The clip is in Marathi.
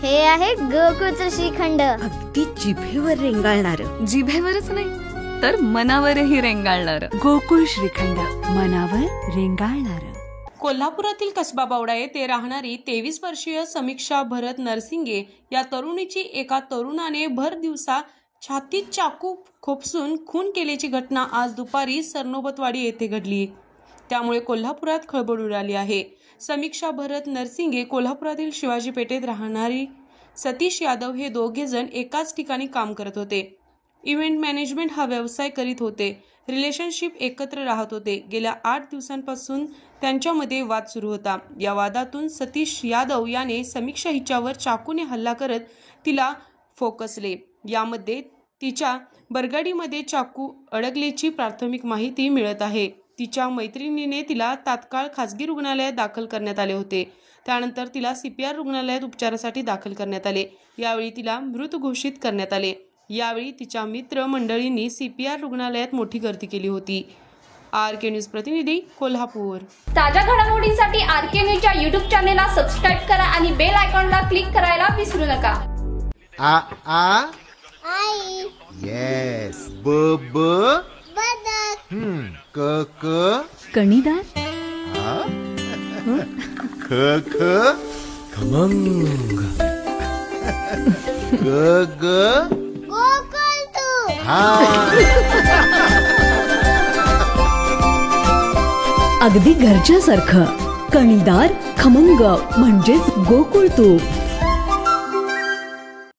हे आहे गोकुळचं श्रीखंड. अगदी जिभेवर रेंगाळणार. जिभेवरच नाही तर मनावरही रेंगाळणार. गोकुळ श्रीखंड, मनावर रेंगाळणार. कोल्हापुरातील कसबा बावडा येथे राहणारी 23 वर्षीय समीक्षा भरत नरसिंगे या तरुणीची एका तरुणाने भर दिवसा छातीत चाकू खोपसून खून केल्याची घटना आज दुपारी सरनोबतवाडी येथे घडली. त्यामुळे कोल्हापुरात खळबळ उडाली आहे. समीक्षा भरत नरसिंगे कोल्हापुरातील शिवाजी पेठेत राहणारी सतीश यादव हे दोघे जण एकाच ठिकाणी काम करत होते. इव्हेंट मॅनेजमेंट हा व्यवसाय करीत होते. रिलेशनशिप एकत्र राहत होते. गेल्या 8 दिवसांपासून त्यांच्यामध्ये वाद सुरू होता. या वादातून सतीश यादव याने समीक्षा हिच्यावर चाकूने हल्ला करत तिला फोकसले. यामध्ये तिच्या बरगाडीमध्ये चाकू अडकल्याची प्राथमिक माहिती मिळत आहे. तिच्या मैत्रिणीने तिला तात्काळ खासगी रुग्णालयात दाखल करण्यात आले होते. त्यानंतर तिला CPR रुग्णालयात उपचारासाठी दाखल करण्यात आले. यावेळी तिला मृत घोषित करण्यात आले. यावेळी तिच्या मित्र मंडळींनी CPR रुग्णालयात मोठी गर्दी केली होती. RK न्यूज प्रतिनिधी कोल्हापूर. ताज्या घडामोडींसाठी RK न्यूजच्या YouTube चॅनेलला सबस्क्राईब करा आणि बेल आयकॉनला क्लिक करायला विसरू नका. आ आ आई. येस. ब ब बदक. क क कणीदार. ख ख खमंग. ग ग गोकुळ तू. अगदी घरच्यासारखं. कणीदार खमंग म्हणजेच गोकुळ तूप.